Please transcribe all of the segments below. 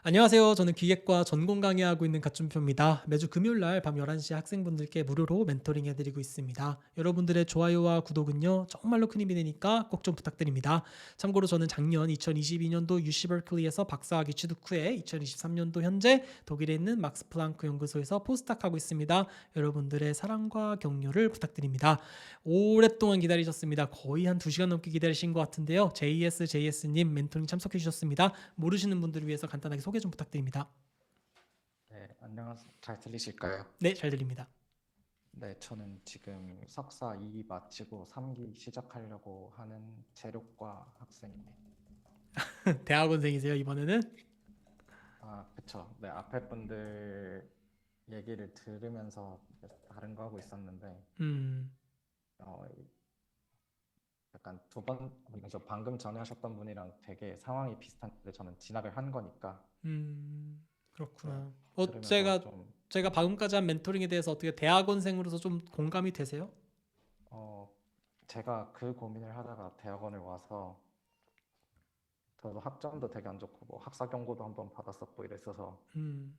안녕하세요. 저는 기획과 전공 강의하고 있는 갓준표입니다. 매주 금요일 날 밤 11시에 학생분들께 무료로 멘토링 해드리고 있습니다. 여러분들의 좋아요와 구독은요, 정말로 큰 힘이 되니까 꼭 좀 부탁드립니다. 참고로 저는 작년 2022년도 UC 버클리에서 박사학위 취득 후에 2023년도 현재 독일에 있는 막스 플랑크 연구소에서 포스닥하고 있습니다. 여러분들의 사랑과 격려를 부탁드립니다. 오랫동안 기다리셨습니다. 거의 한 2시간 넘게 기다리신 것 같은데요. JS님 멘토링 참석해 주셨습니다. 모르시는 분들을 위해서 간단하게 소개 좀 부탁드립니다. 네, 안녕하세요. 잘 들리실까요? 네, 잘 들립니다. 네, 저는 지금 석사 2기 마치고 3기 시작하려고 하는 재료과 학생입니다. 대학원생이세요, 이번에는? 아, 그쵸. 네, 앞에 분들 얘기를 들으면서 다른 거 하고 있었는데, 음, 어, 약간 저 방금 전에 하셨던 분이랑 되게 상황이 비슷한데 저는 진학을 한 거니까, 네, 그렇구나. 들으면서 좀, 제가 방금까지 한 멘토링에 대해서 어떻게 대학원생으로서 좀 공감이 되세요? 어, 제가 그 고민을 하다가 대학원을 와서 저도 학점도 되게 안 좋고 뭐 학사 경고도 한번 받았었고 이랬어서 음,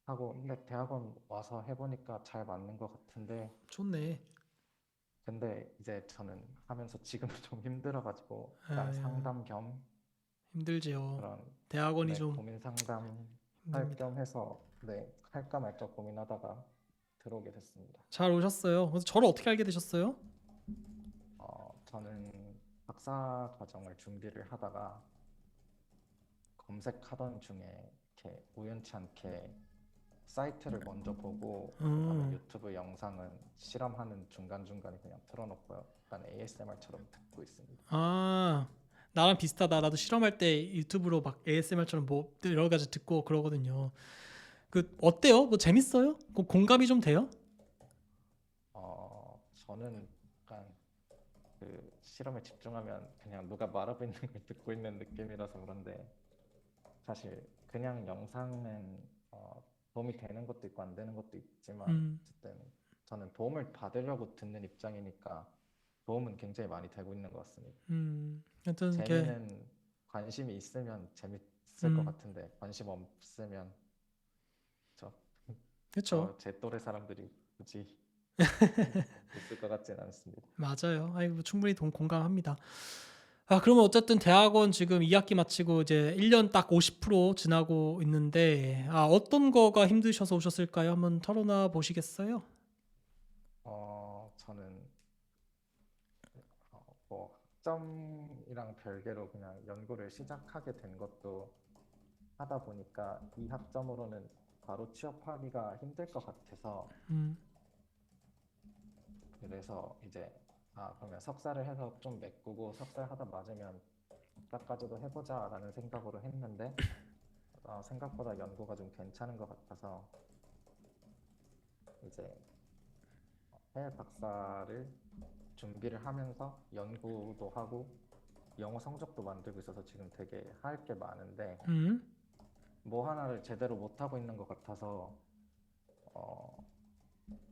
하고 근데 대학원 와서 해보니까 잘 맞는 것 같은데 좋네. 근데 이제 저는 하면서 지금도 좀 힘들어가지고 약간 아유, 상담 겸 힘들지요. 그런 대학원이 네, 좀 고민 상담 할 힘듭니다. 겸 해서 네, 할까 말까 고민하다가 들어오게 됐습니다. 잘 오셨어요. 그래서 저를 어떻게 알게 되셨어요? 저는 박사 과정을 준비를 하다가 검색하던 중에 이렇게 우연치 않게 사이트를 먼저 보고 그다음에 어, 유튜브 영상은 실험하는 중간중간에 그냥 틀어놓고요. 약간 ASMR처럼 듣고 있습니다. 아, 나랑 비슷하다. 나도 실험할 때 유튜브로 막 ASMR처럼 뭐 여러 가지 듣고 그러거든요. 그 어때요? 뭐 재밌어요? 공감이 좀 돼요? 저는 약간 그 실험에 집중하면 그냥 누가 말하고 있는 걸 듣고 있는 느낌이라서 그런데 사실 그냥 영상은 도움이 되는 것도 있고 안 되는 것도 있지만 음, 어쨌든 저는 도움을 받으려고 듣는 입장이니까 도움은 굉장히 많이 되고 있는 것 같습니다. 하여튼 이렇게 재미는 관심이 있으면 재밌을 것 음, 같은데 관심 없으면 저, 그렇죠. 제 또래 사람들이 굳이 있을 것 같지는 않습니다. 맞아요. 아이고 충분히 공감합니다. 아, 그러면 어쨌든 대학원 지금 2학기 마치고 이제 1년 딱 50% 지나고 있는데 어떤 거가 힘드셔서 오셨을까요? 한번 털어놔 보시겠어요? 저는 뭐 학점이랑 별개로 그냥 연구를 시작하게 된 것도 하다 보니까 이 학점으로는 바로 취업하기가 힘들 것 같아서 음, 그래서 이제 그러면 석사를 해서 좀 메꾸고 석사를 하다 맞으면 박사까지도 해보자라는 생각으로 했는데 생각보다 연구가 좀 괜찮은 것 같아서 이제 해외 박사를 준비를 하면서 연구도 하고 영어 성적도 만들고 있어서 지금 되게 할 게 많은데 음, 뭐 하나를 제대로 못하고 있는 것 같아서 어,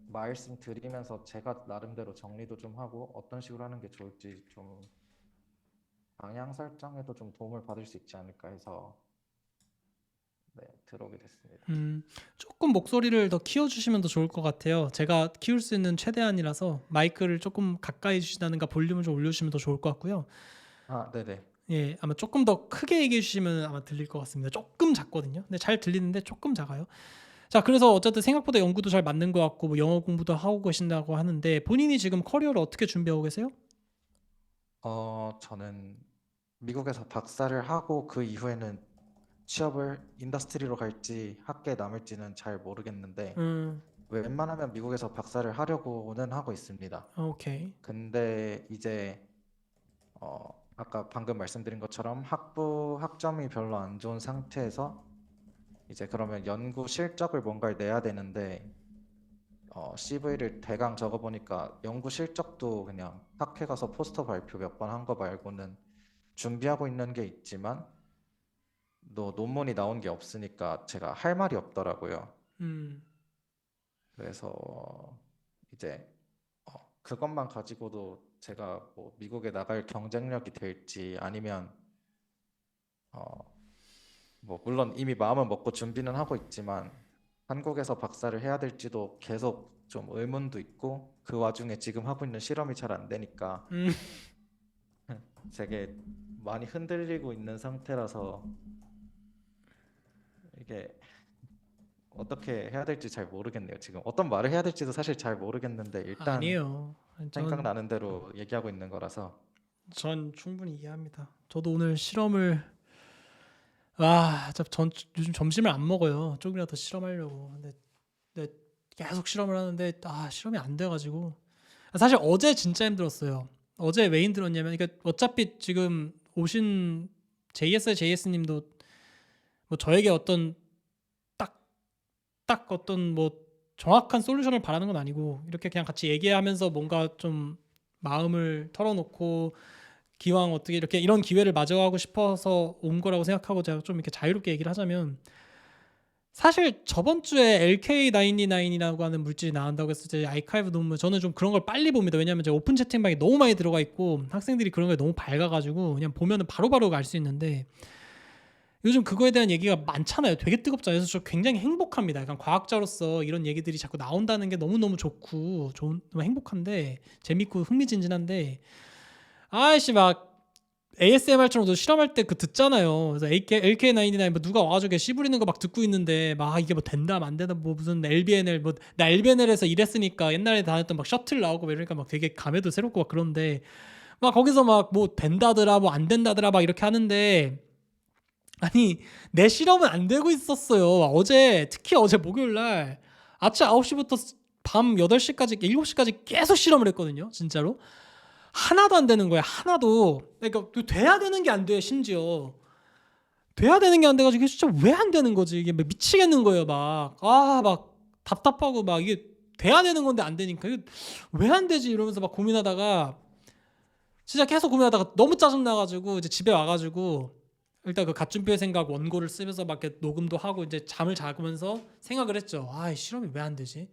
말씀드리면서 제가 나름대로 정리도 좀 하고 어떤 식으로 하는 게 좋을지 좀 방향 설정에도 좀 도움을 받을 수 있지 않을까 해서 네, 들어오게 됐습니다. 조금 목소리를 더 키워주시면 더 좋을 것 같아요. 제가 키울 수 있는 최대한이라서 마이크를 조금 가까이 주시다는가 볼륨을 좀 올려주시면 더 좋을 것 같고요. 아, 네네. 예, 아마 조금 더 크게 얘기해 주시면 아마 들릴 것 같습니다. 조금 작거든요. 근데 잘 들리는데 조금 작아요. 자, 그래서 어쨌든 생각보다 연구도 잘 맞는 것 같고 뭐 영어 공부도 하고 계신다고 하는데 본인이 지금 커리어를 어떻게 준비하고 계세요? 저는 미국에서 박사를 하고 그 이후에는 취업을 인더스트리로 갈지 학계에 남을지는 잘 모르겠는데 음, 웬만하면 미국에서 박사를 하려고는 하고 있습니다. 오케이. 근데 이제 아까 방금 말씀드린 것처럼 학점이 별로 안 좋은 상태에서 이제 그러면 연구 실적을 뭔가를 내야 되는데 CV를 대강 적어보니까 연구 실적도 그냥 학회 가서 포스터 발표 몇 번 한 거 말고는 준비하고 있는 게 있지만 또 논문이 나온 게 없으니까 제가 할 말이 없더라고요. 음, 그래서 이제 그것만 가지고도 제가 뭐 미국에 나갈 경쟁력이 될지 아니면 어, 뭐 물론 이미 마음은 먹고 준비는 하고 있지만 한국에서 박사를 해야 될지도 계속 좀 의문도 있고 그 와중에 지금 하고 있는 실험이 잘 안 되니까 음, 되게 많이 흔들리고 있는 상태라서 이게 어떻게 해야 될지 잘 모르겠네요. 지금 어떤 말을 해야 될지도 사실 잘 모르겠는데 일단 아니에요. 생각나는 대로 얘기하고 있는 거라서. 전 충분히 이해합니다. 저도 오늘 실험을 전 요즘 점심을 안 먹어요. 조금이라도 더 실험하려고. 근데 계속 실험을 하는데 실험이 안 돼가지고 사실 어제 진짜 힘들었어요. 어제 왜 힘들었냐면 그러니까 어차피 지금 오신 JS님도 뭐 저에게 어떤 딱 어떤 뭐 정확한 솔루션을 바라는 건 아니고 이렇게 그냥 같이 얘기하면서 뭔가 좀 마음을 털어놓고 기왕 어떻게 이렇게 이런 기회를 마주하고 싶어서 온 거라고 생각하고 제가 좀 이렇게 자유롭게 얘기를 하자면 사실 저번 주에 LK99이라고 하는 물질이 나온다고 했을 때 아이카이브 논문 저는 좀 그런 걸 빨리 봅니다. 왜냐하면 제가 오픈 채팅방에 너무 많이 들어가 있고 학생들이 그런 거에 너무 밝아가지고 그냥 보면은 바로바로 알 수 있는데 요즘 그거에 대한 얘기가 많잖아요. 되게 뜨겁잖아요. 그래서 저 굉장히 행복합니다. 약간 과학자로서 이런 얘기들이 자꾸 나온다는 게 너무너무 좋고 너무 행복한데 재밌고 흥미진진한데 아이씨 막 ASMR처럼 실험할 때 그 듣잖아요. 그래서 LK99 뭐 누가 와가지고 씨 부리는 거 막 듣고 있는데 막 이게 뭐 된다 안 된다 뭐 무슨 LBNL 뭐 나 LBNL에서 일했으니까 옛날에 다녔던 막 셔틀 나오고 막 이러니까 막 되게 감회도 새롭고 막 그런데 막 거기서 막 뭐 된다더라 뭐 안 된다더라 막 이렇게 하는데 아니 내 실험은 안 되고 있었어요. 특히 어제 목요일 날 아침 9시부터 밤 8시까지 7시까지 계속 실험을 했거든요. 진짜로. 하나도 안 되는 거야. 하나도. 그러니까 돼야 되는 게 안 돼. 심지어 돼야 되는 게 안 돼가지고 이게 진짜 왜 안 되는 거지? 이게 막 미치겠는 거예요. 막 답답하고 막 이게 돼야 되는 건데 안 되니까 이게 왜 안 되지? 이러면서 막 고민하다가 진짜 계속 고민하다가 너무 짜증 나가지고 이제 집에 와가지고 일단 그 갓준표의 생각 원고를 쓰면서 막 이렇게 녹음도 하고 이제 잠을 자면서 생각을 했죠. 이 실험이 왜 안 되지?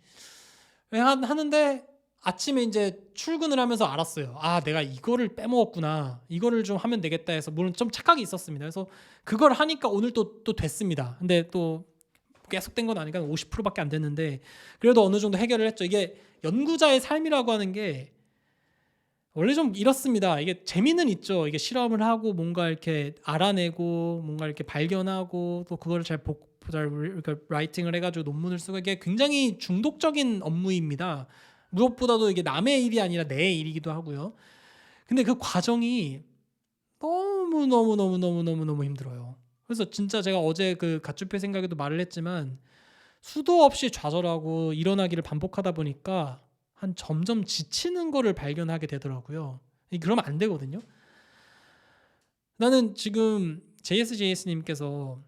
하는데 아침에 이제 출근을 하면서 알았어요. 내가 이거를 빼먹었구나. 이거를 좀 하면 되겠다 해서 물론 좀 착각이 있었습니다. 그래서 그걸 하니까 오늘 또 됐습니다. 근데 또 계속 된 건 아니니까 50%밖에 안 됐는데 그래도 어느 정도 해결을 했죠. 이게 연구자의 삶이라고 하는 게 원래 좀 이렇습니다. 이게 재미는 있죠. 이게 실험을 하고 뭔가 이렇게 알아내고 뭔가 이렇게 발견하고 또 그거를 잘 그러니까 라이팅을 해가지고 논문을 쓰고 이게 굉장히 중독적인 업무입니다. 무엇보다도 이게 남의 일이 아니라 내 일이기도 하고요. 근데 그 과정이 너무 힘들어요. 그래서 진짜 제가 어제 그 갓주페 생각에도 말을 했지만 수도 없이 좌절하고 일어나기를 반복하다 보니까 한 점점 지치는 거를 발견하게 되더라고요. 그러면 안 되거든요. 나는 지금 JSJS님께서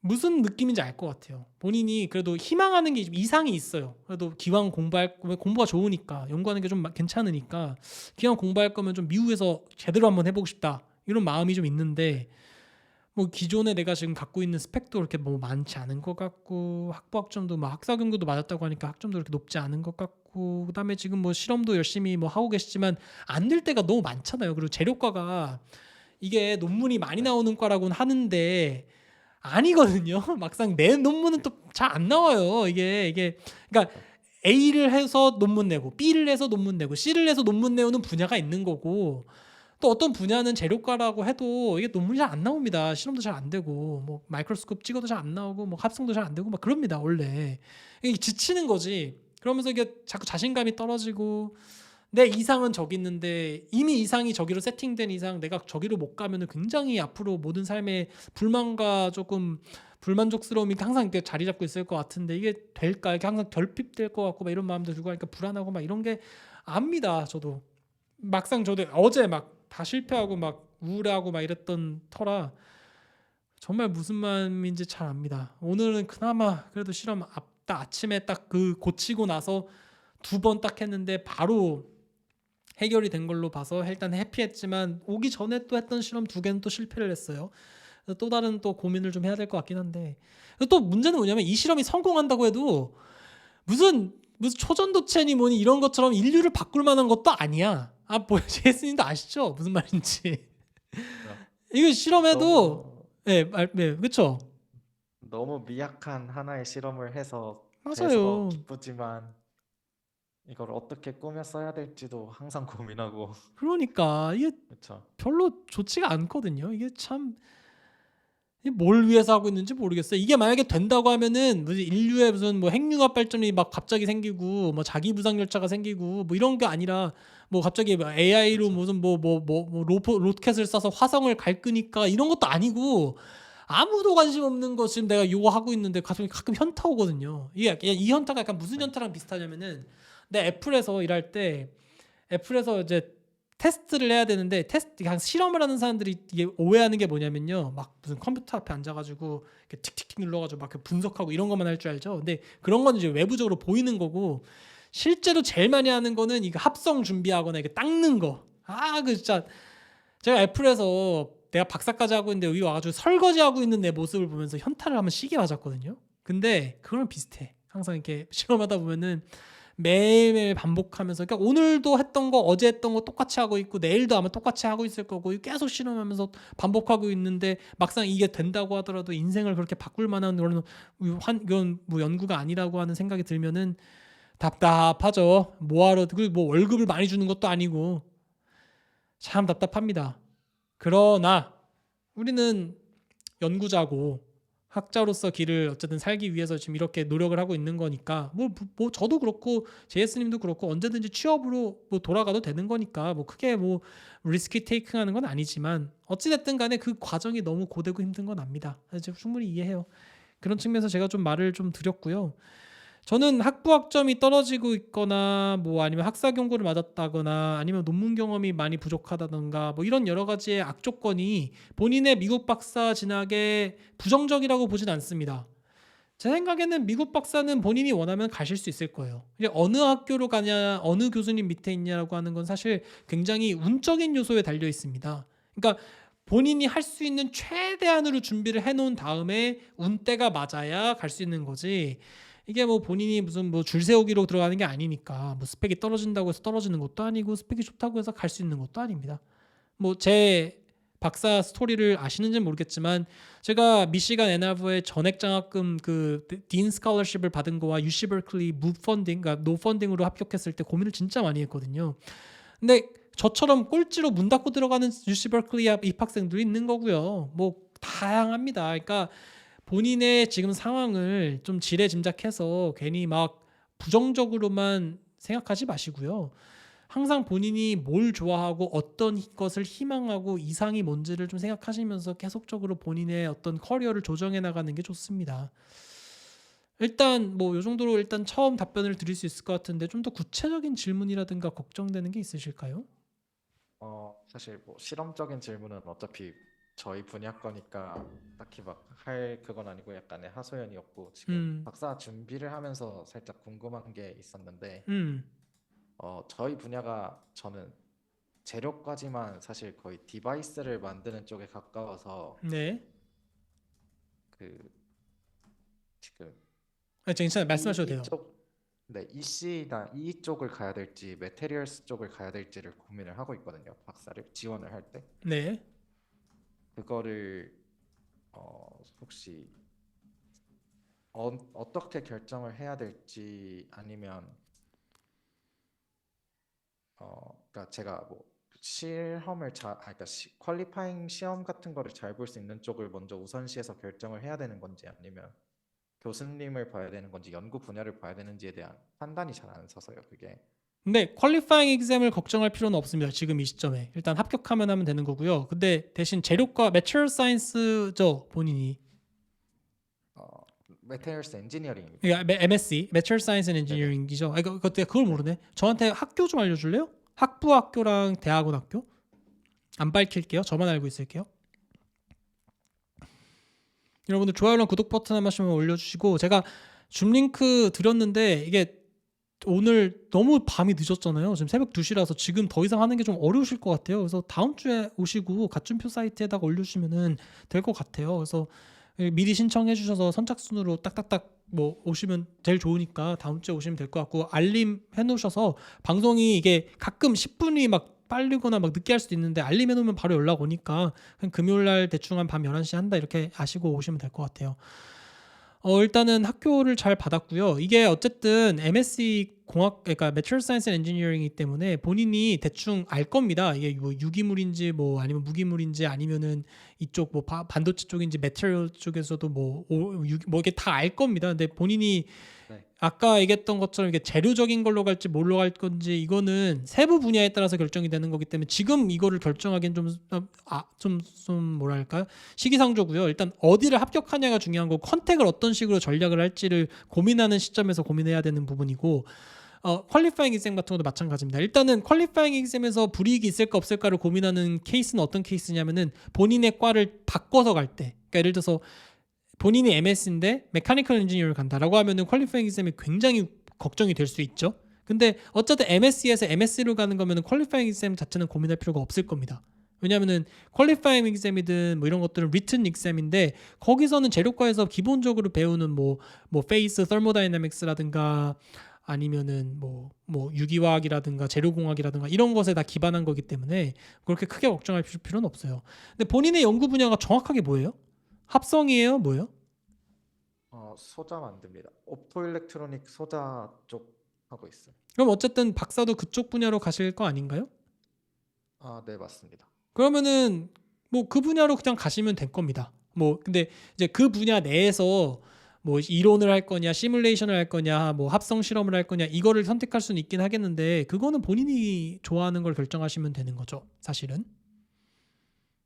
무슨 느낌인지 알 것 같아요. 본인이 그래도 희망하는 게 이상이 있어요. 그래도 기왕 공부할 거면 공부가 좋으니까 연구하는 게 좀 괜찮으니까 기왕 공부할 거면 좀 미국에서 제대로 한번 해보고 싶다 이런 마음이 좀 있는데 뭐 기존에 내가 지금 갖고 있는 스펙도 그렇게 뭐 많지 않은 것 같고 학부 학점도 뭐 학사 경고도 맞았다고 하니까 학점도 그렇게 높지 않은 것 같고 그다음에 지금 뭐 실험도 열심히 뭐 하고 계시지만 안 될 때가 너무 많잖아요. 그리고 재료과가 이게 논문이 많이 나오는 과라고는 하는데 아니거든요. 막상 내 논문은 또 잘 안 나와요. 이게 그러니까 A를 해서 논문 내고 B를 해서 논문 내고 C를 해서 논문 내오는 분야가 있는 거고 또 어떤 분야는 재료과라고 해도 이게 논문이 잘 안 나옵니다. 실험도 잘 안 되고 뭐 마이크로스코프 찍어도 잘 안 나오고 뭐 합성도 잘 안 되고 막 그럽니다. 원래 이게 지치는 거지. 그러면서 이게 자꾸 자신감이 떨어지고 내 이상은 저기 있는데 이미 이상이 저기로 세팅된 이상 내가 저기로 못 가면은 굉장히 앞으로 모든 삶에 불만과 조금 불만족스러움이 항상 이렇게 자리 잡고 있을 것 같은데 이게 될까? 이게 항상 결핍될 것 같고 막 이런 마음도 들고 하니까 불안하고 막 이런 게 압니다. 저도 막상 저도 어제 막 다 실패하고 막 우울하고 막 이랬던 터라 정말 무슨 마음인지 잘 압니다. 오늘은 그나마 그래도 실험 아침에 딱 그 고치고 나서 2번 딱 했는데 바로 해결이 된 걸로 봐서 일단 해피했지만 오기 전에 또 했던 실험 2개는 또 실패를 했어요. 그래서 또 다른 또 고민을 좀 해야 될 것 같긴 한데 또 문제는 뭐냐면 이 실험이 성공한다고 해도 무슨 초전도체니 뭐니 이런 것처럼 인류를 바꿀 만한 것도 아니야. 제이슨님도 아시죠? 무슨 말인지. 이거 실험해도 너무 네, 그쵸? 너무 미약한 하나의 실험을 해서 돼서 맞아요. 기쁘지만 이걸 어떻게 꾸며 써야 될지도 항상 고민하고 그러니까 이게 그쵸. 별로 좋지가 않거든요. 이게 참 뭘 위해서 하고 있는지 모르겠어요. 이게 만약에 된다고 하면은 무슨 인류의 무슨 뭐 핵융합 발전이 막 갑자기 생기고 뭐 자기 부상 열차가 생기고 뭐 이런 게 아니라 뭐 갑자기 뭐 AI로 그쵸. 무슨 로켓을 쏴서 화성을 갈 거니까 이런 것도 아니고 아무도 관심 없는 거 지금 내가 요거 하고 있는데 가끔 현타 오거든요. 이게 그냥 이 현타가 약간 무슨 네. 현타랑 비슷하냐면은 내 애플에서 일할 때 애플에서 이제 테스트를 해야 되는데 그냥 실험을 하는 사람들이 이게 오해하는 게 뭐냐면요. 막 무슨 컴퓨터 앞에 앉아가지고 이렇게 틱틱틱 눌러가지고 막 분석하고 이런 것만 할 줄 알죠. 근데 그런 건 이제 외부적으로 보이는 거고 실제로 제일 많이 하는 거는 이거 합성 준비하거나 이게 닦는 거. 그 진짜 제가 애플에서 내가 박사까지 하고 있는데 여기 와가지고 설거지하고 있는 내 모습을 보면서 현타를 한번 시게 맞았거든요. 근데 그거랑 비슷해. 항상 이렇게 실험하다 보면은 매일매일 반복하면서 그러니까 오늘도 했던 거 어제 했던 거 똑같이 하고 있고 내일도 아마 똑같이 하고 있을 거고 계속 실험하면서 반복하고 있는데 막상 이게 된다고 하더라도 인생을 그렇게 바꿀 만한 이건 뭐 연구가 아니라고 하는 생각이 들면은 답답하죠. 뭐하러 뭐 월급을 많이 주는 것도 아니고 참 답답합니다. 그러나 우리는 연구자고 학자로서 길을 어쨌든 살기 위해서 지금 이렇게 노력을 하고 있는 거니까 뭐 저도 그렇고 제이스님도 그렇고 언제든지 취업으로 뭐 돌아가도 되는 거니까 뭐 크게 뭐 리스키 테이킹하는 건 아니지만 어찌 됐든 간에 그 과정이 너무 고되고 힘든 건 압니다. 그래서 충분히 이해해요. 그런 측면에서 제가 좀 말을 좀 드렸고요. 저는 학부 학점이 떨어지고 있거나 뭐 아니면 학사 경고를 맞았다거나 아니면 논문 경험이 많이 부족하다던가 뭐 이런 여러 가지의 악조건이 본인의 미국 박사 진학에 부정적이라고 보진 않습니다. 제 생각에는 미국 박사는 본인이 원하면 가실 수 있을 거예요. 이제 어느 학교로 가냐, 어느 교수님 밑에 있냐라고 하는 건 사실 굉장히 운적인 요소에 달려 있습니다. 그러니까 본인이 할 수 있는 최대한으로 준비를 해놓은 다음에 운때가 맞아야 갈 수 있는 거지. 이게 뭐 본인이 무슨 뭐 줄 세우기로 들어가는 게 아니니까 뭐 스펙이 떨어진다고 해서 떨어지는 것도 아니고 스펙이 좋다고 해서 갈 수 있는 것도 아닙니다. 뭐 제 박사 스토리를 아시는지는 모르겠지만 제가 미시간 애나버의 전액 장학금 딘 스칼러십을 받은 거와 UC 버클리 무 펀딩, 그러니까 노 펀딩으로 합격했을 때 고민을 진짜 많이 했거든요. 근데 저처럼 꼴찌로 문 닫고 들어가는 UC 버클리 입학생들이 있는 거고요. 뭐 다양합니다. 그러니까 본인의 지금 상황을 좀 지레짐작해서 괜히 막 부정적으로만 생각하지 마시고요. 항상 본인이 뭘 좋아하고 어떤 것을 희망하고 이상이 뭔지를 좀 생각하시면서 계속적으로 본인의 어떤 커리어를 조정해 나가는 게 좋습니다. 일단 뭐 요 정도로 일단 처음 답변을 드릴 수 있을 것 같은데 좀 더 구체적인 질문이라든가 걱정되는 게 있으실까요? 사실 뭐 실험적인 질문은 어차피 저희 분야 거니까 딱히 막 할 그건 아니고 약간의 하소연이었고 지금 음, 박사 준비를 하면서 살짝 궁금한 게 있었는데 음, 저희 분야가 저는 재료까지만 사실 거의 디바이스를 만드는 쪽에 가까워서 네. 그 지금 괜찮아요. 말씀하셔도 돼요. 이쪽 네, EC나 이 쪽을 가야 될지 메테리얼스 쪽을 가야 될지를 고민을 하고 있거든요. 박사를 지원을 할 때. 네. 그거를 혹시 어떻게 결정을 해야 될지 아니면 그러니까 제가 뭐 실험을 그러니까 퀄리파잉 시험 같은 거를 잘 볼 수 있는 쪽을 먼저 우선시해서 결정을 해야 되는 건지 아니면 교수님을 봐야 되는 건지 연구 분야를 봐야 되는지에 대한 판단이 잘 안 서서요. 그게 근데 퀄리파잉 exam을 걱정할 필요는 없습니다. 지금 이 시점에. 일단 합격하면 하면 되는 거고요. 근데 대신 재료과 매트리얼 사이언스죠, 본인이. 메테리얼스 엔지니어링입니다. 그러니까 MSc, Material Science and 네네. Engineering이죠. 그걸 네. 모르네. 저한테 학교 좀 알려줄래요? 학부 학교랑 대학원 학교? 안 밝힐게요. 저만 알고 있을게요. 여러분들 좋아요랑 구독 버튼 한 번씩만 올려주시고 제가 줌 링크 드렸는데 이게 오늘 너무 밤이 늦었잖아요. 지금 새벽 2시라서 지금 더 이상 하는 게 좀 어려우실 것 같아요. 그래서 다음 주에 오시고 가춤표 사이트에다가 올려주시면 될 것 같아요. 그래서 미리 신청해 주셔서 선착순으로 딱딱딱 뭐 오시면 제일 좋으니까 다음 주에 오시면 될 것 같고 알림 해놓으셔서 방송이 이게 가끔 10분이 막 빨리거나 막 늦게 할 수도 있는데 알림 해놓으면 바로 연락 오니까 그냥 금요일 날 대충 한 밤 11시 한다 이렇게 아시고 오시면 될 것 같아요. 일단은 학교를 잘 받았고요. 이게 어쨌든 MSc 공학, 그러니까 Material Science and Engineering이기 때문에 본인이 대충 알 겁니다. 이게 뭐 유기물인지 뭐 아니면 무기물인지 아니면은 이쪽 뭐 반도체 쪽인지 메테리얼 쪽에서도 뭐 이게 다 알 겁니다. 근데 본인이 네. 아까 얘기했던 것처럼 이게 재료적인 걸로 갈지 뭘로 갈 건지 이거는 세부 분야에 따라서 결정이 되는 거기 때문에 지금 이거를 결정하기엔 좀 뭐랄까 시기상조고요. 일단 어디를 합격하냐가 중요한 거고 컨택을 어떤 식으로 전략을 할지를 고민하는 시점에서 고민해야 되는 부분이고 퀄리파잉 exam 같은 것도 마찬가지입니다. 일단은 퀄리파잉 exam에서 불이익이 있을까 없을까를 고민하는 케이스는 어떤 케이스냐면은 본인의 과를 바꿔서 갈 때, 그러니까 예를 들어서 본인이 MS인데 메카니컬 엔지니어를 간다라고 하면은 퀄리파잉 exam이 굉장히 걱정이 될 수 있죠. 근데 어쨌든 MSC에서 MSC로 가는 거면은 퀄리파잉 exam 자체는 고민할 필요가 없을 겁니다. 왜냐하면은 퀄리파잉 exam이든 뭐 이런 것들은 리튼 exam인데 거기서는 재료과에서 기본적으로 배우는 뭐 페이스 터모다이내믹스라든가 아니면은 뭐 유기화학이라든가 재료공학이라든가 이런 것에 다 기반한 거기 때문에 그렇게 크게 걱정할 필요는 없어요. 근데 본인의 연구 분야가 정확하게 뭐예요? 합성이에요? 뭐예요? 소자 만듭니다. 옵토일렉트로닉 소자 쪽 하고 있어요. 그럼 어쨌든 박사도 그쪽 분야로 가실 거 아닌가요? 네, 맞습니다. 그러면은 뭐 그 분야로 그냥 가시면 될 겁니다. 뭐 근데 이제 그 분야 내에서 뭐 이론을 할 거냐, 시뮬레이션을 할 거냐, 뭐 합성 실험을 할 거냐 이거를 선택할 수는 있긴 하겠는데 그거는 본인이 좋아하는 걸 결정하시면 되는 거죠, 사실은.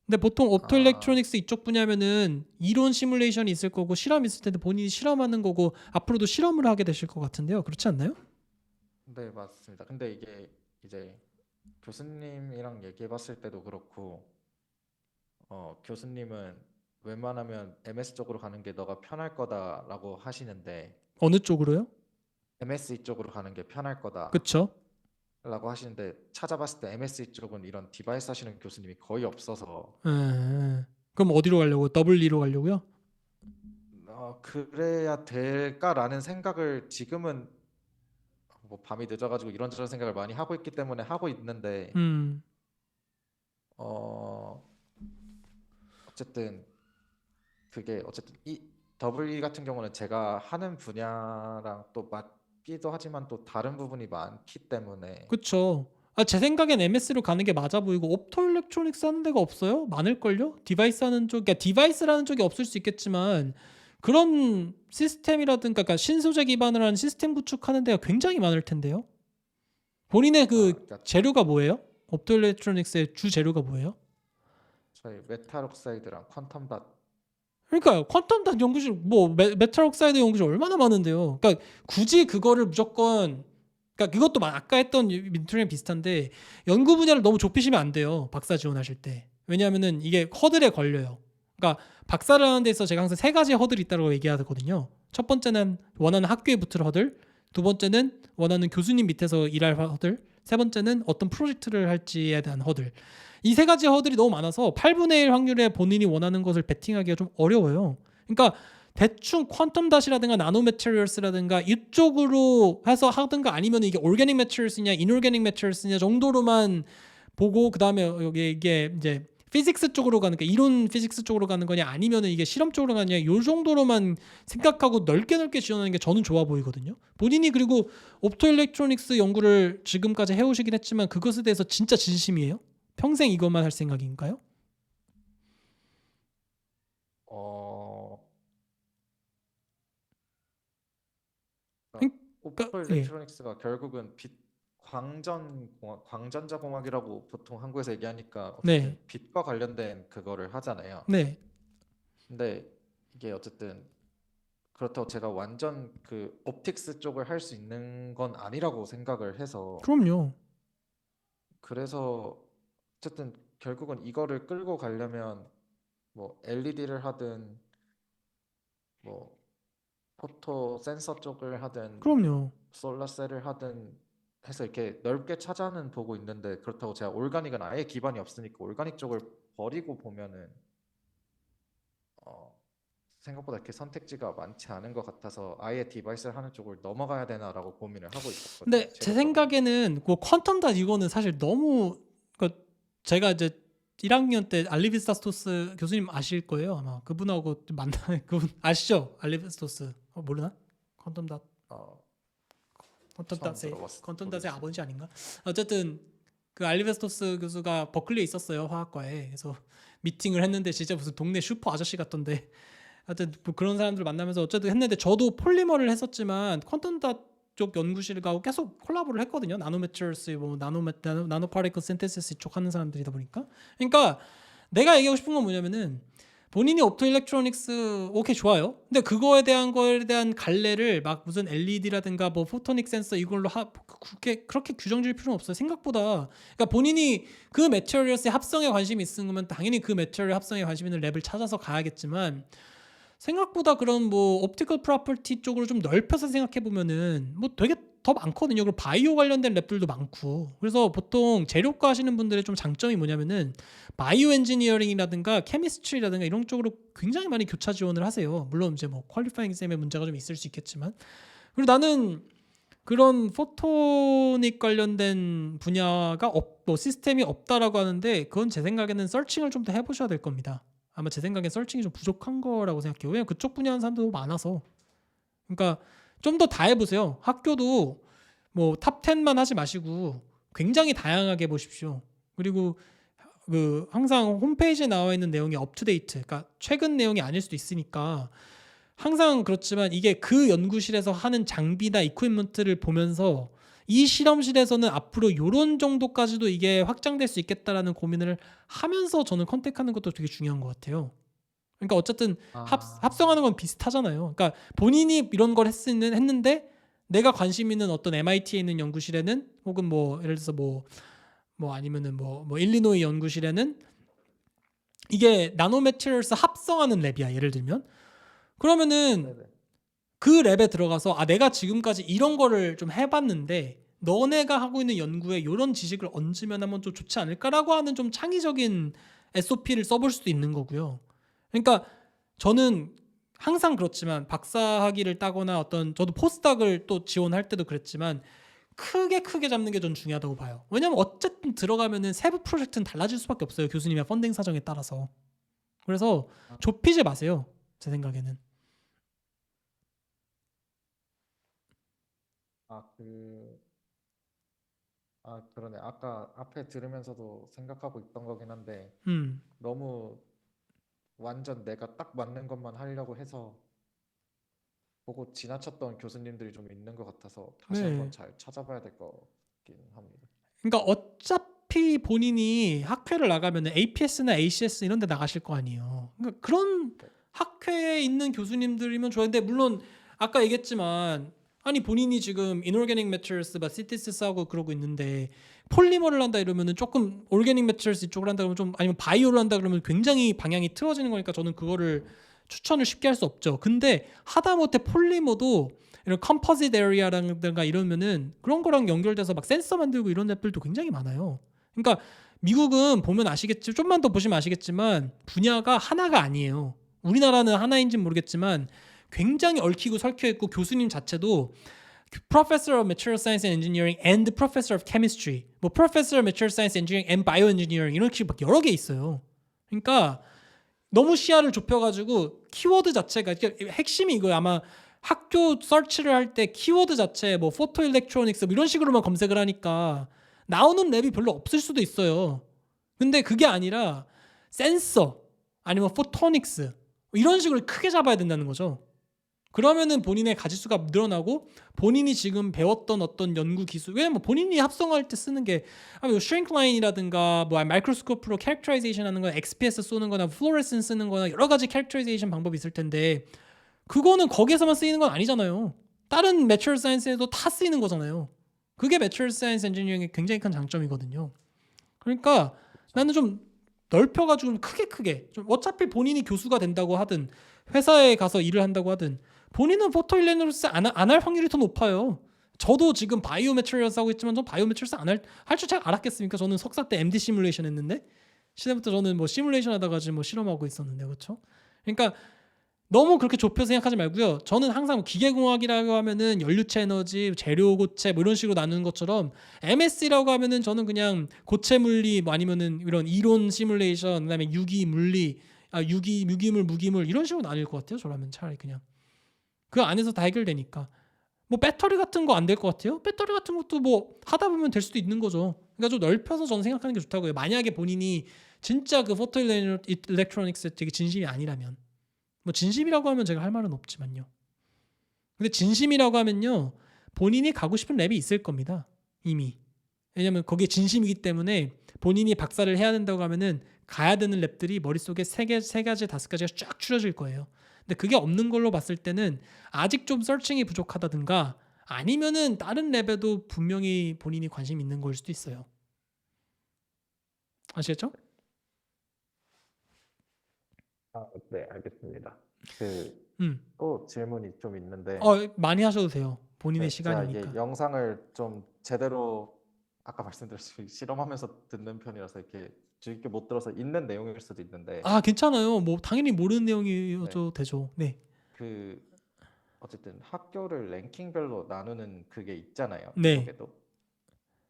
근데 보통 아, 옵토일렉트로닉스 이쪽 분야면은 이론 시뮬레이션이 있을 거고 실험 있을 텐데 본인이 실험하는 거고 앞으로도 실험을 하게 되실 것 같은데요. 그렇지 않나요? 네, 맞습니다. 근데 이게 이제 교수님이랑 얘기해 봤을 때도 그렇고, 교수님은 웬만하면 MS 쪽으로 가는 게 너가 편할 거다라고 하시는데, 어느 쪽으로요? MSE 쪽으로 가는 게 편할 거다라고 그쵸? 하시는데, 찾아봤을 때 MSE 쪽은 이런 디바이스 하시는 교수님이 거의 없어서, 그럼 어디로 가려고? 더블리로 가려고요? 그래야 될까라는 생각을 지금은 뭐 밤이 늦어가지고 이런저런 생각을 많이 하고 있기 때문에 하고 있는데, 음, 어, 어쨌든 그게 어쨌든 이 WE 같은 경우는 제가 하는 분야랑 또 맞기도 하지만 또 다른 부분이 많기 때문에 그쵸. 제 생각엔 MS로 가는 게 맞아 보이고 옵토일렉트로닉스 하는 데가 없어요? 많을걸요? 디바이스 하는 쪽, 그러니까 디바이스라는 쪽이 없을 수 있겠지만 그런 시스템이라든가 그러니까 신소재 기반으로 하는 시스템 구축하는 데가 굉장히 많을 텐데요. 본인의 그 그러니까 재료가 뭐예요? 옵토일렉트로닉스의 주 재료가 뭐예요? 저희 메탈 옥사이드랑 퀀텀 닷 그러니까요. 퀀텀 단 연구실 뭐 메탈 옥사이드 연구실 얼마나 많은데요. 그러니까 굳이 그거를 무조건 그러니까 그것도 아까 했던 민트랑 비슷한데 연구 분야를 너무 좁히시면 안 돼요. 박사 지원하실 때. 왜냐하면은 이게 허들에 걸려요. 그러니까 박사를 하는 데 있어 제가 항상 세 가지 허들이 있다고 얘기하거든요. 첫 번째는 원하는 학교에 붙을 허들, 두 번째는 원하는 교수님 밑에서 일할 허들, 세 번째는 어떤 프로젝트를 할지에 대한 허들. 이 세 가지 허들이 너무 많아서 8분의 1 확률에 본인이 원하는 것을 베팅하기가 좀 어려워요. 그러니까 대충 퀀텀 닷이라든가 나노 매테리얼스라든가 이쪽으로 해서 하든가 아니면 이게 오르게닉 매테리얼스냐 이노르게닉 매테리얼스냐 정도로만 보고 그다음에 여기 이게 이제 피직스 쪽으로 가는 게 이론 피직스 쪽으로 가는 거냐 아니면은 이게 실험 쪽으로 가느냐 요 정도로만 생각하고 넓게 지원하는 게 저는 좋아 보이거든요. 본인이 그리고 옵토일렉트로닉스 연구를 지금까지 해오시긴 했지만 그것에 대해서 진짜 진심이에요? 평생 이것만 할 생각인가요? 어, 그러니까 옵토 예. 일렉트로닉스가 결국은 빛 광전자 공학이라고 보통 한국에서 얘기하니까 네. 어쨌든 빛과 관련된 그거를 하잖아요. 네. 근데 이게 어쨌든 그렇다고 제가 완전 그 옵틱스 쪽을 할 수 있는 건 아니라고 생각을 해서 그럼요. 그래서 어쨌든 결국은 이거를 끌고 가려면 뭐 LED를 하든 뭐 포토 센서 쪽을 하든 그럼요. 솔라셀을 하든 해서 이렇게 넓게 찾아는 보고 있는데 그렇다고 제가 올가닉은 아예 기반이 없으니까 올가닉 쪽을 버리고 보면은 어, 생각보다 이렇게 선택지가 많지 않은 것 같아서 아예 디바이스를 하는 쪽을 넘어가야 되나라고 고민을 하고 있었거든요. 근데 제 최종적으로. 생각에는 그 퀀텀 닷 이거는 사실 너무 제가 이제 1학년 때 알리비스타토스 교수님 아실 거예요. 아마 그분하고 만나 그분 아시죠? 알리비스토스 모르나? 퀀텀 닷 어, 퀀텀 처음 닷의 들어봤어. 퀀텀 닷의 모르겠어. 아버지 아닌가? 어쨌든 그 알리베스토스 교수가 버클리에 있었어요, 화학과에. 그래서 미팅을 했는데 진짜 무슨 동네 슈퍼 아저씨 같던데. 하여튼 뭐 그런 사람들 만나면서 어쨌든 했는데 저도 폴리머를 했었지만 퀀텀 닷쪽 연구실하고 계속 콜라보를 했거든요. 나노메테리얼스 뭐 나노 파티클 신테시스 쪽 하는 사람들이다 보니까. 그러니까 내가 얘기하고 싶은 건 뭐냐면은 본인이 옵토 일렉트로닉스 오케이 좋아요. 근데 그거에 대한 거에 대한 갈래를 막 무슨 LED라든가 뭐 포토닉 센서 이걸로 그렇게 규정 지을 필요는 없어요. 생각보다 그러니까 본인이 그 매테리얼스의 합성에 관심이 있으면 당연히 그 매테리얼 합성에 관심 있는 랩을 찾아서 가야겠지만 생각보다 그런 뭐 옵티컬 프로퍼티 쪽으로 좀 넓혀서 생각해 보면은 뭐 되게 더 많거든요. 그리고 바이오 관련된 랩들도 많고. 그래서 보통 재료과 하시는 분들의 좀 장점이 뭐냐면은 바이오 엔지니어링이라든가 케미스트리라든가 이런 쪽으로 굉장히 많이 교차 지원을 하세요. 물론 이제 뭐 퀄리파잉 쌤의 문제가 좀 있을 수 있겠지만. 그리고 나는 그런 포토닉 관련된 분야가 뭐 시스템이 없다라고 하는데 그건 제 생각에는 서칭을 좀 더 해보셔야 될 겁니다. 아마 제 생각엔 서칭이 좀 부족한 거라고 생각해요. 왜냐면 그쪽 분야 하는 사람도 많아서. 그러니까 좀 더 다 해보세요. 학교도 뭐 탑 10만 하지 마시고 굉장히 다양하게 보십시오. 그리고 그 항상 홈페이지에 나와 있는 내용이 업투데이트, 그러니까 최근 내용이 아닐 수도 있으니까 항상 그렇지만 이게 그 연구실에서 하는 장비나 이퀴프먼트를 보면서 이 실험실에서는 앞으로 이런 정도까지도 이게 확장될 수 있겠다라는 고민을 하면서 저는 컨택하는 것도 되게 중요한 것 같아요. 그러니까 어쨌든 아, 합성하는 건 비슷하잖아요. 그러니까 본인이 이런 걸 했는데 내가 관심 있는 어떤 MIT에 있는 연구실에는 혹은 뭐 예를 들어서 뭐 아니면은 뭐 일리노이 연구실에는 이게 나노 매트리얼스 합성하는 랩이야. 예를 들면 그러면은 네네. 그 랩에 들어가서 아 내가 지금까지 이런 거를 좀 해봤는데 너네가 하고 있는 연구에 이런 지식을 얹으면 하면 좀 좋지 않을까라고 하는 좀 창의적인 SOP를 써볼 수도 있는 거고요. 그러니까 저는 항상 그렇지만 박사학위를 따거나 어떤 저도 포스닥을 또 지원할 때도 그랬지만 크게 잡는 게 전 중요하다고 봐요. 왜냐면 어쨌든 들어가면은 세부 프로젝트는 달라질 수밖에 없어요. 교수님의 펀딩 사정에 따라서. 그래서 아, 좁히지 마세요. 제 생각에는. 아, 그러네. 아까 앞에 들으면서도 생각하고 있던 거긴 한데 음. 너무 완전 내가 딱 맞는 것만 하려고 해서 보고 지나쳤던 교수님들이 좀 있는 것 같아서 다시 한번 네. 잘 찾아봐야 될 것 같긴 합니다. 그러니까 어차피 본인이 학회를 나가면 APS나 ACS 이런 데 나가실 거 아니에요. 그러니까 그런 네. 학회에 있는 교수님들이면 좋은데 물론 아까 얘기했지만 아니 본인이 지금 이노르게닉 매트리얼스 막 시티시스 하고 그러고 있는데 폴리머를 한다 이러면은 조금 오르게닉 매트리얼스 이쪽을 한다 그러면 좀 아니면 바이오를 한다 그러면 굉장히 방향이 틀어지는 거니까 저는 그거를 추천을 쉽게 할 수 없죠. 근데 하다못해 폴리머도 이런 컴포짓 에리아라든가 이러면은 그런 거랑 연결돼서 막 센서 만들고 이런 앱들도 굉장히 많아요. 그러니까 미국은 보면 아시겠지, 좀만 더 보시면 아시겠지만 분야가 하나가 아니에요. 우리나라는 하나인지는 모르겠지만 굉장히 얽히고 설켜 있고 교수님 자체도 Professor of Material Science and Engineering and Professor of Chemistry, 뭐 Professor of Material Science Engineering and Bioengineering 이런 식으로 막 여러 개 있어요. 그러니까 너무 시야를 좁혀가지고 키워드 자체가 핵심이 이거예요. 아마 학교 서치를 할 때 키워드 자체 뭐 포토 일렉트로닉스 뭐 이런 식으로만 검색을 하니까 나오는 랩이 별로 없을 수도 있어요. 근데 그게 아니라 센서 아니면 포토닉스 이런 식으로 크게 잡아야 된다는 거죠. 그러면은 본인의 가지수가 늘어나고 본인이 지금 배웠던 어떤 연구 기술 왜냐면 본인이 합성할 때 쓰는 게 shrink line이라든가 뭐 마이크로스코프로 캐릭터라이제이션 하는 거 XPS 쏘는 거나 플로레센스 쓰는 거나 여러 가지 캐릭터라이제이션 방법이 있을 텐데 그거는 거기에서만 쓰이는 건 아니잖아요. 다른 매트리얼 사이언스에도 다 쓰이는 거잖아요. 그게 매트리얼 사이언스 엔지니어링의 굉장히 큰 장점이거든요. 그러니까 그렇죠. 나는 좀 넓혀가지고 좀 크게 좀 어차피 본인이 교수가 된다고 하든 회사에 가서 일을 한다고 하든 본인은 포토일레노스 안 할 확률이 더 높아요. 저도 지금 바이오 매트리얼스 하고 있지만 전 바이오 매트리얼스 안 할 줄 잘 알았겠습니까? 저는 석사 때 MD 시뮬레이션 했는데 시대부터 저는 뭐 시뮬레이션 하다가 지금 뭐 실험하고 있었는데 그렇죠? 그러니까 너무 그렇게 좁혀서 생각하지 말고요. 저는 항상 기계공학이라고 하면은 연료체 에너지, 재료 고체 뭐 이런 식으로 나누는 것처럼 MS라고 하면은 저는 그냥 고체 물리 뭐 아니면은 이런 이론 시뮬레이션 그다음에 유기 물리, 유기물, 무기물 이런 식으로 나뉠 것 같아요. 저라면 차라리 그냥 그 안에서 다 해결되니까. 뭐 배터리 같은 거 안 될 것 같아요? 배터리 같은 것도 뭐 하다 보면 될 수도 있는 거죠. 그러니까 좀 넓혀서 저는 생각하는 게 좋다고요. 만약에 본인이 진짜 그 포토 일렉트로닉스에 되게 진심이 아니라면 뭐 진심이라고 하면 제가 할 말은 없지만요. 근데 진심이라고 하면요. 본인이 가고 싶은 랩이 있을 겁니다. 이미. 왜냐면 거기에 진심이기 때문에 본인이 박사를 해야 된다고 하면은 가야 되는 랩들이 머릿속에 세 가지, 다섯 가지가 쫙 추려질 거예요. 근데 그게 없는 걸로 봤을 때는 아직 좀 서칭이 부족하다든가 아니면은 다른 랩에도 분명히 본인이 관심 있는 걸 수도 있어요. 아시겠죠? 네, 알겠습니다. 그 음. 또 질문이 좀 있는데 많이 하셔도 돼요. 본인의 네, 제가 이게 시간이니까. 영상을 좀 제대로 아까 말씀드렸듯이 실험하면서 듣는 편이라서 이렇게 주의 깊게 못 들어서 있는 내용일 수도 있는데 괜찮아요. 뭐 당연히 모르는 네, 내용이어도 되죠. 네. 그 어쨌든 학교를 랭킹별로 나누는 그게 있잖아요. 네. 미국에도.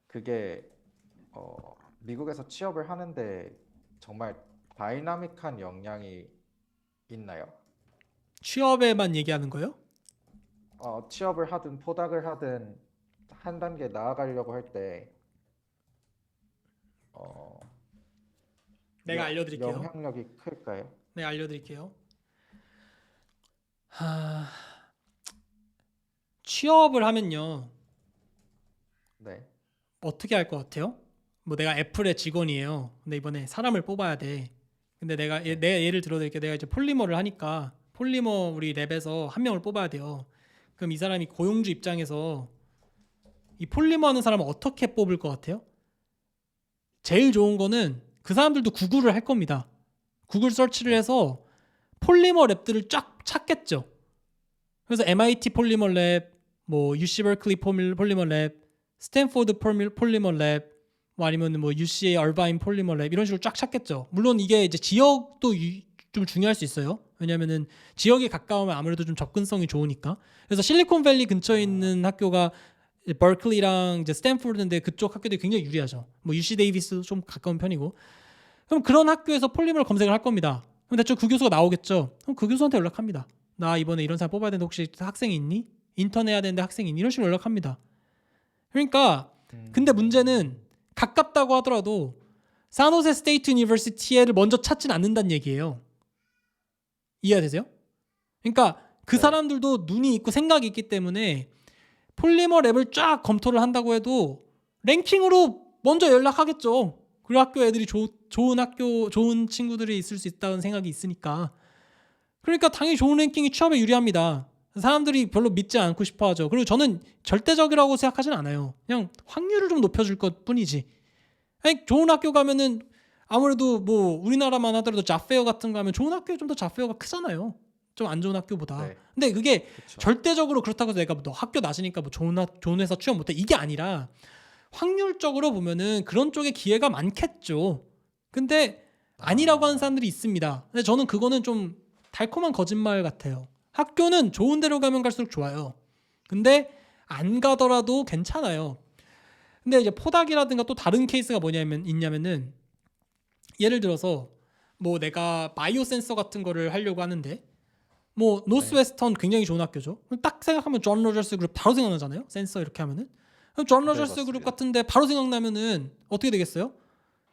그게 미국에서 취업을 하는데 정말 다이나믹한 영향이 있나요? 취업에만 얘기하는 거예요? 취업을 하든 포닥을 하든 한 단계 나아가려고 할 때 내가 알려드릴게요. 영향력이 클까요? 네, 알려드릴게요. 하... 취업을 하면요. 네, 어떻게 할 것 같아요? 뭐 내가 애플의 직원이에요. 근데 이번에 사람을 뽑아야 돼. 근데 네, 내가 예를 들어드릴게요. 내가 이제 폴리머를 하니까 폴리머 우리 랩에서 한 명을 뽑아야 돼요. 그럼 이 사람이 고용주 입장에서 이 폴리머 하는 사람을 어떻게 뽑을 것 같아요? 제일 좋은 거는 그 사람들도 구글을 할 겁니다. 구글 서치를 네. 해서 폴리머 랩들을 쫙 찾겠죠. 그래서 MIT 폴리머 랩, 뭐 UC 버클리 폴리머 랩, 스탠포드 폴리머 랩, 뭐 아니면 뭐 UCA 얼바인 폴리머 랩 이런 식으로 쫙 찾겠죠. 물론 이게 이제 지역도 좀 중요할 수 있어요. 왜냐면은 지역에 가까우면 아무래도 좀 접근성이 좋으니까. 그래서 실리콘밸리 근처에 아, 있는 학교가 버클리랑 이제 스탠포드인데 그쪽 학교들이 굉장히 유리하죠. 뭐 UC 데이비스도 좀 가까운 편이고. 그럼 그런 학교에서 폴리머를 검색을 할 겁니다. 그럼 대충 그 교수가 나오겠죠. 그럼 그 교수한테 연락합니다. 나 이번에 이런 사람 뽑아야 되는데 혹시 학생이 있니? 인턴 해야 되는데 학생이 있니? 이런 식으로 연락합니다. 그러니까 근데 문제는 가깝다고 하더라도 산호세 스테이트 유니버시티를 먼저 찾진 않는다는 얘기예요. 이해가 되세요? 그러니까 그 네. 사람들도 눈이 있고 생각이 있기 때문에 폴리머 랩을 쫙 검토를 한다고 해도 랭킹으로 먼저 연락하겠죠. 그리고 학교 애들이 좋은 학교, 좋은 친구들이 있을 수 있다는 생각이 있으니까. 그러니까 당연히 좋은 랭킹이 취업에 유리합니다. 사람들이 별로 믿지 않고 싶어 하죠. 그리고 저는 절대적이라고 생각하진 않아요. 그냥 확률을 좀 높여줄 것 뿐이지. 아니, 좋은 학교 가면은 아무래도 뭐 우리나라만 하더라도 잡페어 같은 거 하면 좋은 학교에 좀 더 잡페어가 크잖아요. 좀 안 좋은 학교보다. 네, 근데 그게 그쵸. 절대적으로 그렇다고 해서 내가 너 학교 낮으니까 뭐 좋은 회사 취업 못해 이게 아니라 확률적으로 보면은 그런 쪽에 기회가 많겠죠. 근데 아니라고 하는 아, 사람들이 있습니다. 근데 저는 그거는 좀 달콤한 거짓말 같아요. 학교는 좋은 데로 가면 갈수록 좋아요. 근데 안 가더라도 괜찮아요. 근데 이제 포닥이라든가 또 다른 케이스가 있냐면은 예를 들어서 뭐 내가 바이오 센서 같은 거를 하려고 하는데 뭐 네, 노스웨스턴 굉장히 좋은 학교죠. 딱 생각하면 존 로저스 그룹 바로 생각나잖아요. 센서 이렇게 하면은 그럼 존 네, 로저스 그룹 맞습니다. 같은데 바로 생각나면은 어떻게 되겠어요?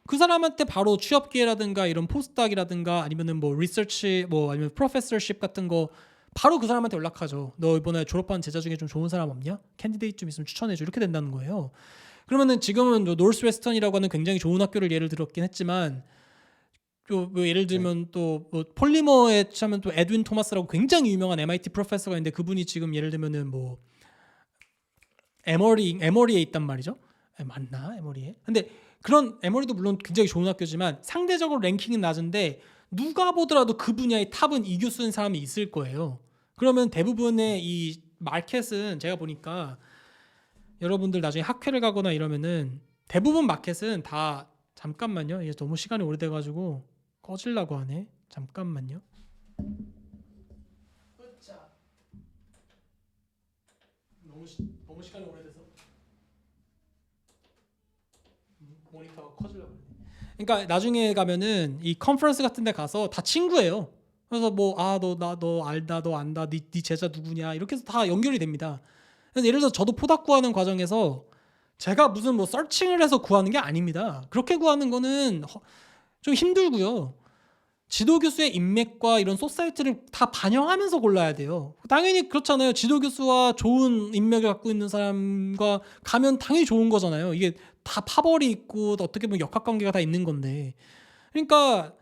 그 사람한테 바로 취업 기회라든가 이런 포스닥이라든가 아니면은 뭐 리서치 뭐 아니면 프로페서십 같은 거 바로 그 사람한테 연락하죠. 너 이번에 졸업한 제자 중에 좀 좋은 사람 없냐? 캔디데이트 좀 있으면 추천해줘. 이렇게 된다는 거예요. 그러면은 지금은 노스웨스턴이라고 하는 굉장히 좋은 학교를 예를 들었긴 했지만 뭐 예를 네, 들면 또 뭐 폴리머에 하면 또 에드윈 토마스라고 굉장히 유명한 MIT 프로페서가 있는데 그분이 지금 예를 들면은 뭐 에머리에 있단 말이죠. 맞나 에머리에? 근데 그런 에머리도 물론 굉장히 좋은 학교지만 상대적으로 랭킹은 낮은데 누가 보더라도 그 분야의 탑은 이 교수인 사람이 있을 거예요. 그러면 대부분의 이 마켓은 제가 보니까 여러분들 나중에 학회를 가거나 이러면은 대부분 마켓은 다 잠깐만요. 이게 너무 시간이 오래돼가지고 꺼질라고 하네. 잠깐만요. 너무 시간이 오래돼서 모니터가 커지려고. 그러니까 나중에 가면은 이 컨퍼런스 같은 데 가서 다 친구예요. 그래서 뭐 너 알다 너 안다 네 제자 누구냐 이렇게 해서 다 연결이 됩니다. 그래서 예를 들어서 저도 포닥 구하는 과정에서 제가 무슨 뭐 서칭을 해서 구하는 게 아닙니다. 그렇게 구하는 거는 좀 힘들고요. 지도 교수의 인맥과 이런 소사이티를 다 반영하면서 골라야 돼요. 당연히 그렇잖아요. 지도 교수와 좋은 인맥을 갖고 있는 사람과 가면 당연히 좋은 거잖아요. 이게 다 파벌이 있고 어떻게 보면 역학관계가 다 있는 건데. 그러니까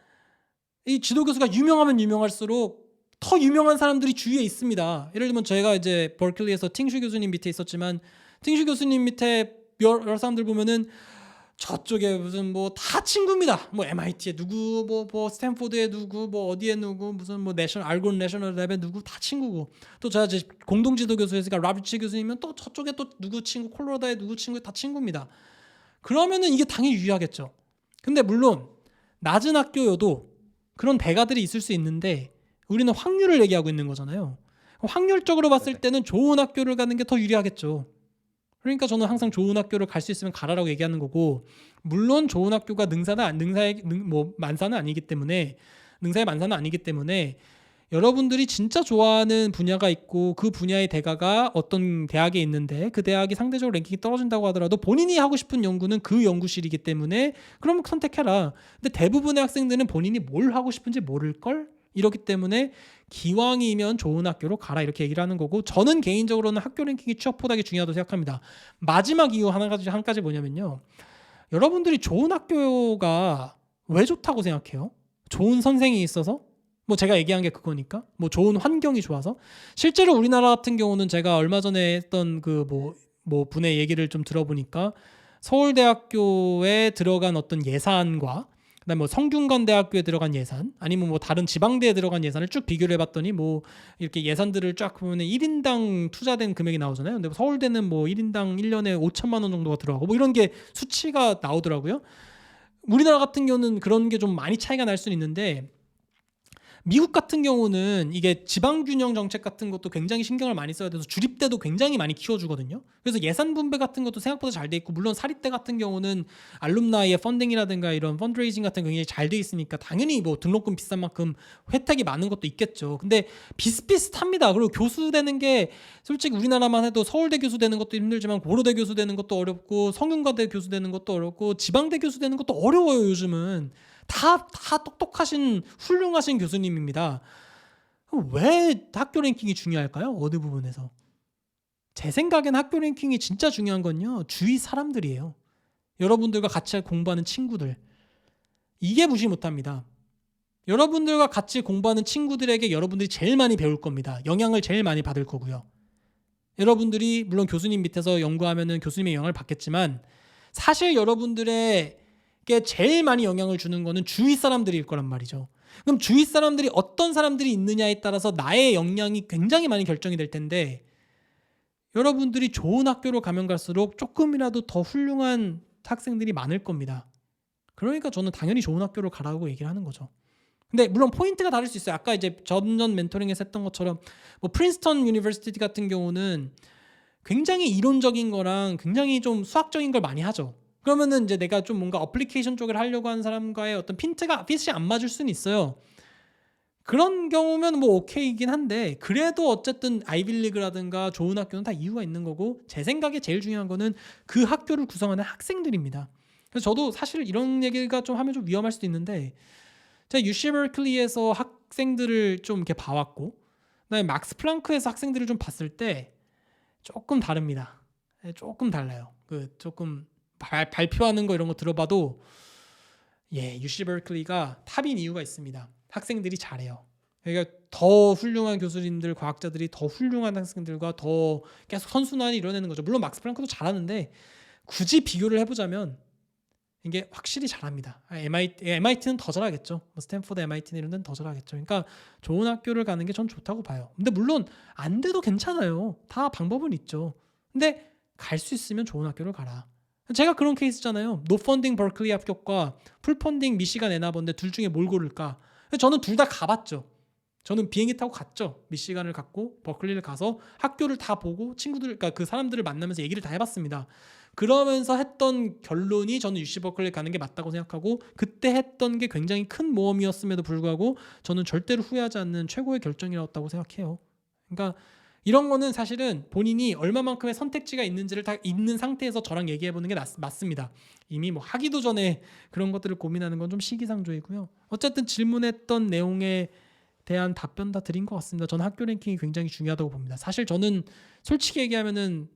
이 지도 교수가 유명하면 유명할수록 더 유명한 사람들이 주위에 있습니다. 예를 들면 제가 이제 버클리에서 팅슈 교수님 밑에 있었지만 팅슈 교수님 밑에 여러 사람들 보면은 저쪽에 무슨 뭐 다 친구입니다. 뭐 MIT에 누구 뭐 스탠포드에 누구 뭐 어디에 누구 무슨 뭐 내셔널 알곤 내셔널 랩에 누구 다 친구고 또 제가 이제 공동지도 교수였으니까 라비치 교수님은 또 저쪽에 또 누구 친구 콜로라도에 누구 친구 다 친구입니다. 그러면은 이게 당연히 유리하겠죠. 근데 물론 낮은 학교여도 그런 대가들이 있을 수 있는데 우리는 확률을 얘기하고 있는 거잖아요. 확률적으로 봤을 때는 좋은 학교를 가는 게 더 유리하겠죠. 그러니까 저는 항상 좋은 학교를 갈 수 있으면 가라라고 얘기하는 거고, 물론 좋은 학교가 만사는 아니기 때문에 능사의 만사는 아니기 때문에 여러분들이 진짜 좋아하는 분야가 있고 그 분야의 대가가 어떤 대학에 있는데 그 대학이 상대적으로 랭킹이 떨어진다고 하더라도 본인이 하고 싶은 연구는 그 연구실이기 때문에 그럼 선택해라. 근데 대부분의 학생들은 본인이 뭘 하고 싶은지 모를걸? 이렇기 때문에 기왕이면 좋은 학교로 가라 이렇게 얘기를 하는 거고, 저는 개인적으로는 학교 랭킹이 취업 포닥이 중요하다고 생각합니다. 마지막 이유 한 가지 뭐냐면요. 여러분들이 좋은 학교가 왜 좋다고 생각해요? 좋은 선생이 있어서? 뭐 제가 얘기한 게 그거니까 뭐 좋은 환경이 좋아서. 실제로 우리나라 같은 경우는 제가 얼마 전에 했던 그 뭐 분의 얘기를 좀 들어보니까 서울대학교에 들어간 어떤 예산과 그다음에 뭐 성균관대학교에 들어간 예산 아니면 뭐 다른 지방대에 들어간 예산을 쭉 비교를 해봤더니 뭐 이렇게 예산들을 쫙 보면 1인당 투자된 금액이 나오잖아요. 근데 서울대는 뭐 1인당 1년에 5천만 원 정도가 들어가고 뭐 이런 게 수치가 나오더라고요. 우리나라 같은 경우는 그런 게 좀 많이 차이가 날 수는 있는데, 미국 같은 경우는 이게 지방균형 정책 같은 것도 굉장히 신경을 많이 써야 돼서 주립대도 굉장히 많이 키워주거든요. 그래서 예산 분배 같은 것도 생각보다 잘 돼 있고, 물론 사립대 같은 경우는 알룸나이의 펀딩이라든가 이런 펀드레이징 같은 게 굉장히 잘 돼 있으니까 당연히 뭐 등록금 비싼 만큼 혜택이 많은 것도 있겠죠. 근데 비슷비슷합니다. 그리고 교수 되는 게 솔직히 우리나라만 해도 서울대 교수 되는 것도 힘들지만 고려대 교수 되는 것도 어렵고 성균관대 교수 되는 것도 어렵고 지방대 교수 되는 것도 어려워요. 요즘은 다 똑똑하신 훌륭하신 교수님입니다. 왜 학교 랭킹이 중요할까요? 어느 부분에서? 제 생각엔 학교 랭킹이 진짜 중요한 건요, 주위 사람들이에요. 여러분들과 같이 공부하는 친구들. 이게 무시 못합니다. 여러분들과 같이 공부하는 친구들에게 여러분들이 제일 많이 배울 겁니다. 영향을 제일 많이 받을 거고요. 여러분들이 물론 교수님 밑에서 연구하면은 교수님의 영향을 받겠지만 사실 여러분들에게 제일 많이 영향을 주는 거는 주위 사람들일 거란 말이죠. 그럼 주위 사람들이 어떤 사람들이 있느냐에 따라서 나의 역량이 굉장히 많이 결정이 될 텐데, 여러분들이 좋은 학교로 가면 갈수록 조금이라도 더 훌륭한 학생들이 많을 겁니다. 그러니까 저는 당연히 좋은 학교로 가라고 얘기를 하는 거죠. 근데 물론 포인트가 다를 수 있어요. 아까 이제 전전 멘토링에서 했던 것처럼 뭐 프린스턴 유니버시티 같은 경우는 굉장히 이론적인 거랑 굉장히 좀 수학적인 걸 많이 하죠. 그러면은 이제 내가 좀 뭔가 어플리케이션 쪽을 하려고 하는 사람과의 어떤 핏이 안 맞을 수는 있어요. 그런 경우면 뭐 오케이긴 한데, 그래도 어쨌든 아이빌리그라든가 좋은 학교는 다 이유가 있는 거고, 제 생각에 제일 중요한 거는 그 학교를 구성하는 학생들입니다. 그래서 저도 사실 이런 얘기가 좀 하면 좀 위험할 수도 있는데, 제가 UC 버클리에서 학생들을 좀 이렇게 봐왔고, 그다음에 막스 플랑크에서 학생들을 좀 봤을 때 조금 다릅니다. 조금 달라요. 그 조금 발표하는 거 이런 거 들어봐도 UC 버클리가 탑인 이유가 있습니다. 학생들이 잘해요. 그러니까 더 훌륭한 교수님들, 과학자들이 더 훌륭한 학생들과 더 계속 선순환이 이뤄내는 거죠. 물론 막스 플랑크도 잘하는데 굳이 비교를 해보자면 이게 확실히 잘합니다. MIT는 더 잘하겠죠. 스탠포드, MIT는 이런 데는 더 잘하겠죠. 그러니까 좋은 학교를 가는 게 전 좋다고 봐요. 근데 물론 안 돼도 괜찮아요. 다 방법은 있죠. 근데 갈 수 있으면 좋은 학교를 가라. 제가 그런 케이스잖아요. 노펀딩 버클리 합격과 풀펀딩 미시간 애나버인데 둘 중에 뭘 고를까? 저는 둘 다 가봤죠. 저는 비행기 타고 갔죠. 미시간을 갔고 버클리를 가서 학교를 다 보고 친구들, 그러니까 그 사람들을 만나면서 얘기를 다 해봤습니다. 그러면서 했던 결론이 저는 UC 버클리 가는 게 맞다고 생각하고, 그때 했던 게 굉장히 큰 모험이었음에도 불구하고 저는 절대로 후회하지 않는 최고의 결정이었다고 생각해요. 그러니까 이런 거는 사실은 본인이 얼마만큼의 선택지가 있는지를 다 있는 상태에서 저랑 얘기해 보는 게 맞습니다. 이미 뭐 하기도 전에 그런 것들을 고민하는 건 좀 시기상조이고요. 어쨌든 질문했던 내용에 대한 답변 다 드린 것 같습니다. 저는 학교 랭킹이 굉장히 중요하다고 봅니다. 사실 저는 솔직히 얘기하면은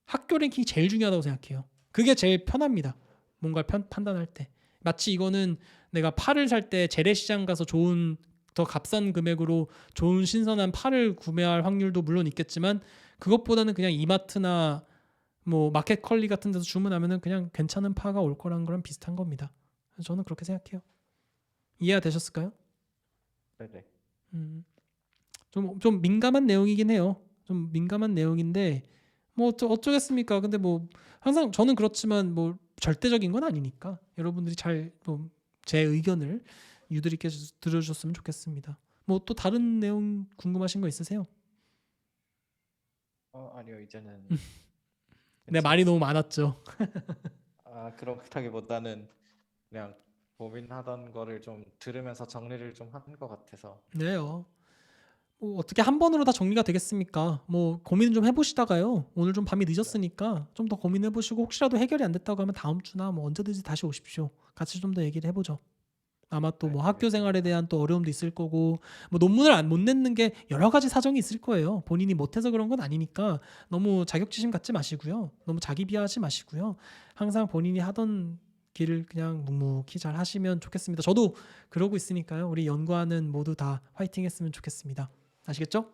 학교 랭킹이 제일 중요하다고 생각해요. 그게 제일 편합니다. 뭔가 판단할 때. 마치 이거는 내가 팔을 살 때 재래시장 가서 좋은 더 값싼 금액으로 좋은 신선한 팔을 구매할 확률도 물론 있겠지만, 그것보다는 그냥 이마트나 뭐 마켓컬리 같은 데서 주문하면은 그냥 괜찮은 파가 올 거랑 거랑 비슷한 겁니다. 저는 그렇게 생각해요. 이해가 되셨을까요? 네네. 좀 민감한 내용이긴 해요. 좀 민감한 내용인데 뭐 어쩌겠습니까? 근데 뭐 항상 저는 그렇지만 뭐 절대적인 건 아니니까 여러분들이 잘 제 의견을 유들 있게 들어주셨으면 좋겠습니다. 뭐 또 다른 내용 궁금하신 거 있으세요? 아니요, 이제는 네, 말이 너무 괜찮습니다. 많았죠. 그렇다기보다는 그냥 고민하던 거를 좀 들으면서 정리를 좀 하는 것 같아서. 네요. 뭐 어떻게 한 번으로 다 정리가 되겠습니까? 뭐 고민 좀 해보시다가요. 오늘 좀 밤이 네. 늦었으니까 좀 더 고민해보시고, 혹시라도 해결이 안 됐다고 하면 다음 주나 뭐 언제든지 다시 오십시오. 같이 좀 더 얘기를 해보죠. 아마 또 네, 뭐 학교 생활에 알겠습니다. 대한 또 어려움도 있을 거고, 뭐 논문을 못 냈는 게 여러 가지 사정이 있을 거예요. 본인이 못해서 그런 건 아니니까 너무 자격지심 갖지 마시고요. 너무 자기 비하하지 마시고요. 항상 본인이 하던 길을 그냥 묵묵히 잘 하시면 좋겠습니다. 저도 그러고 있으니까요. 우리 연구하는 모두 다 화이팅 했으면 좋겠습니다. 아시겠죠?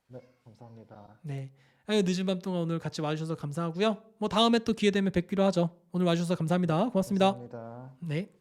네, 감사합니다. 네. 아유, 늦은 밤 동안 오늘 같이 와주셔서 감사하고요. 뭐 다음에 또 기회 되면 뵙기로 하죠. 오늘 와주셔서 감사합니다. 고맙습니다. 감사합니다. 네.